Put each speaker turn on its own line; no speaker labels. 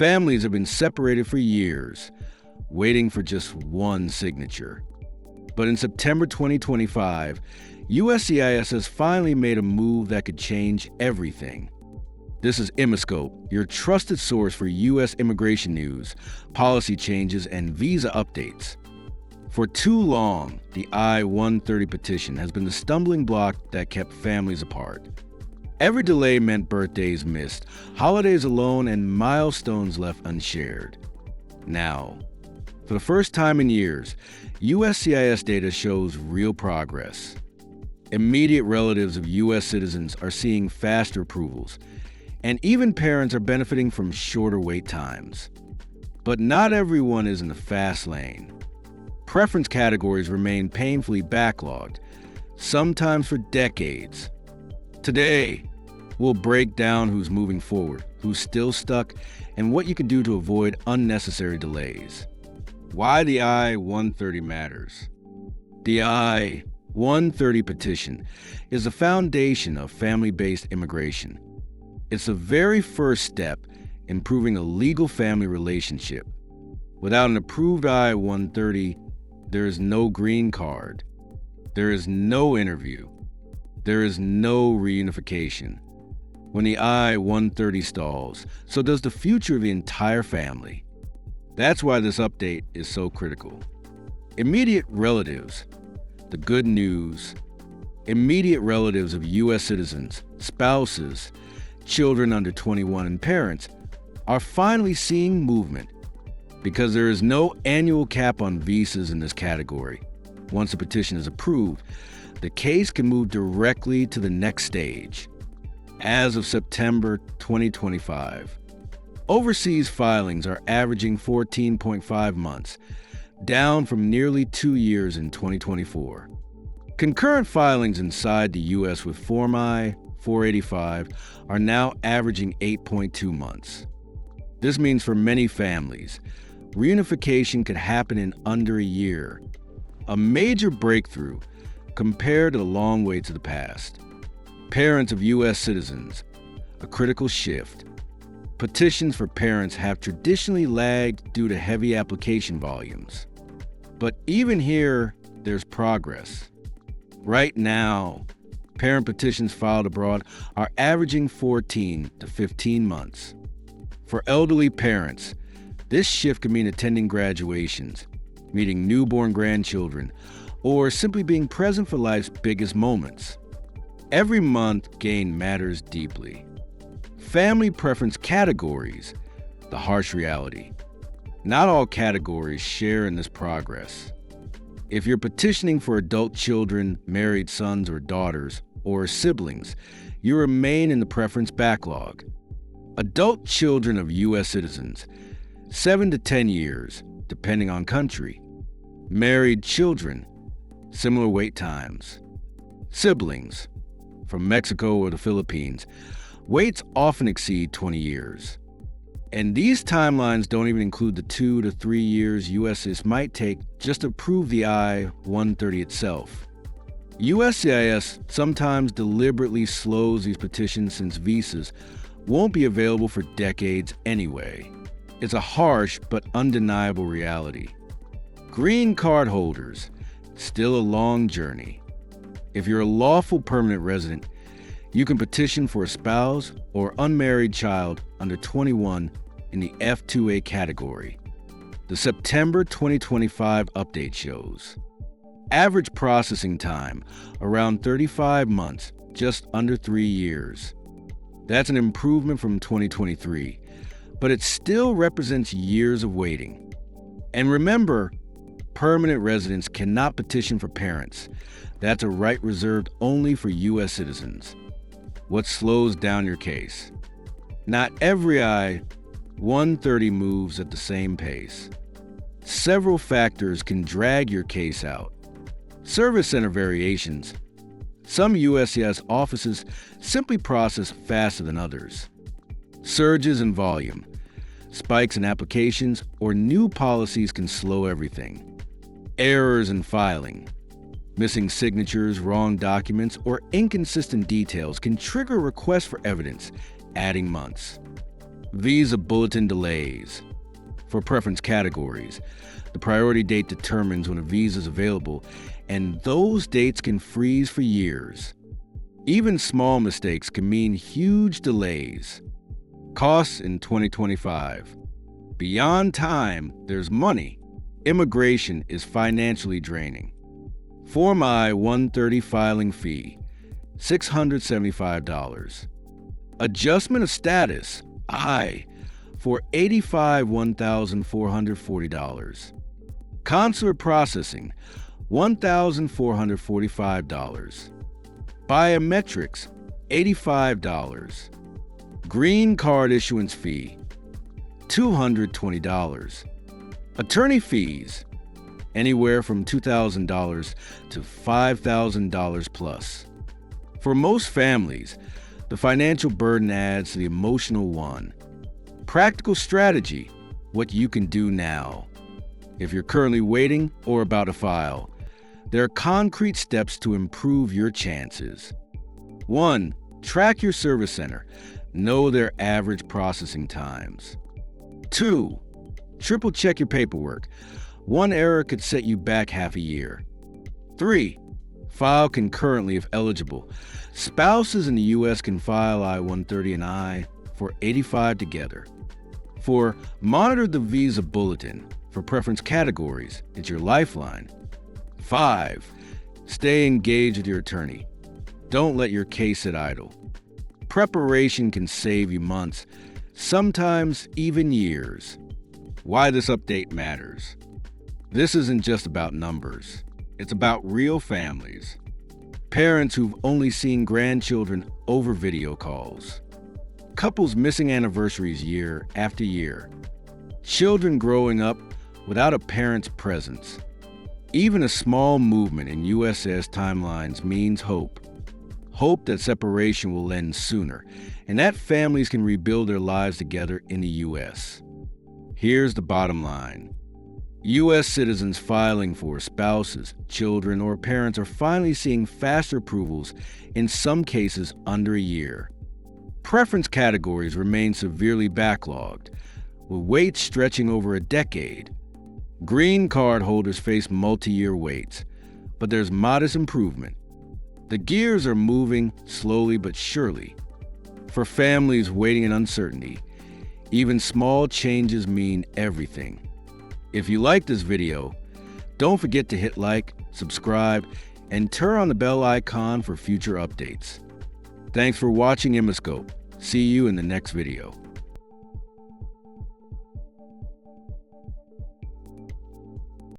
Families have been separated for years, waiting for just one signature. But in September 2025, USCIS has finally made a move that could change everything. This is Immiscope, your trusted source for U.S. immigration news, policy changes, and visa updates. For too long, the I-130 petition has been the stumbling block that kept families apart. Every delay meant birthdays missed, holidays alone, and milestones left unshared. Now, for the first time in years, USCIS data shows real progress. Immediate relatives of U.S. citizens are seeing faster approvals, and even parents are benefiting from shorter wait times. But not everyone is in the fast lane. Preference categories remain painfully backlogged, sometimes for decades. Today, we'll break down who's moving forward, who's still stuck, and what you can do to avoid unnecessary delays. Why the I-130 matters. The I-130 petition is the foundation of family-based immigration. It's the very first step in proving a legal family relationship. Without an approved I-130, there is no green card. There is no interview. There is no reunification. When the I-130 stalls, so does the future of the entire family. That's why this update is so critical. Immediate relatives, the good news. Immediate relatives of U.S. citizens, spouses, children under 21, and parents are finally seeing movement because there is no annual cap on visas in this category. Once a petition is approved, the case can move directly to the next stage. As of September 2025, overseas filings are averaging 14.5 months, down from nearly 2 years in 2024. Concurrent filings inside the U.S. with Form I-485 are now averaging 8.2 months. This means for many families, reunification could happen in under a year, a major breakthrough compared to the long waits of the past. Parents of U.S. citizens, a critical shift. Petitions for parents have traditionally lagged due to heavy application volumes. But even here, there's progress. Right now, parent petitions filed abroad are averaging 14 to 15 months. For elderly parents, this shift could mean attending graduations, meeting newborn grandchildren, or simply being present for life's biggest moments. Every month gain matters deeply. Family preference categories, the harsh reality. Not all categories share in this progress. If you're petitioning for adult children, married sons or daughters, or siblings, you remain in the preference backlog. Adult children of U.S. citizens, 7 to 10 years, depending on country. Married children, similar wait times. Siblings, from Mexico or the Philippines, waits often exceed 20 years. And these timelines don't even include the 2 to 3 years USCIS might take just to approve the I-130 itself. USCIS sometimes deliberately slows these petitions since visas won't be available for decades anyway. It's a harsh but undeniable reality. Green card holders, still a long journey. If you're a lawful permanent resident, you can petition for a spouse or unmarried child under 21 in the F2A category. The September 2025 update shows average processing time around 35 months, just under 3 years. That's an improvement from 2023, but it still represents years of waiting. And remember, permanent residents cannot petition for parents. That's a right reserved only for U.S. citizens. What slows down your case? Not every I-130 moves at the same pace. Several factors can drag your case out. Service center variations. Some USCIS offices simply process faster than others. Surges in volume, spikes in applications, or new policies can slow everything. Errors in filing. Missing signatures, wrong documents, or inconsistent details can trigger requests for evidence, adding months. Visa bulletin delays. For preference categories, the priority date determines when a visa is available, and those dates can freeze for years. Even small mistakes can mean huge delays. Costs in 2025. Beyond time, there's money. Immigration is financially draining. Form I-130 filing fee, $675. Adjustment of status, I, for $1,440. Consular processing, $1,445. Biometrics, $85. Green card issuance fee, $220. Attorney fees, anywhere from $2,000 to $5,000 plus. For most families, the financial burden adds to the emotional one. Practical strategy, what you can do now. If you're currently waiting or about to file, there are concrete steps to improve your chances. 1. Track your service center. Know their average processing times. 2. Triple check your paperwork. One error could set you back half a year. 3. File concurrently if eligible. Spouses in the U.S. can file I-130 and I-485 together. 4. Monitor the visa bulletin. For preference categories, it's your lifeline. 5. Stay engaged with your attorney. Don't let your case sit idle. Preparation can save you months, sometimes even years. Why this update matters. This isn't just about numbers. It's about real families. Parents who've only seen grandchildren over video calls. Couples missing anniversaries year after year. Children growing up without a parent's presence. Even a small movement in USCIS timelines means hope. Hope that separation will end sooner and that families can rebuild their lives together in the U.S. Here's the bottom line. U.S. citizens filing for spouses, children, or parents are finally seeing faster approvals, in some cases under a year. Preference categories remain severely backlogged, with waits stretching over a decade. Green card holders face multi-year waits, but there's modest improvement. The gears are moving slowly but surely. For families waiting in uncertainty, even small changes mean everything. If you like this video, don't forget to hit like, subscribe, and turn on the bell icon for future updates. Thanks for watching Immiscope. See you in the next video.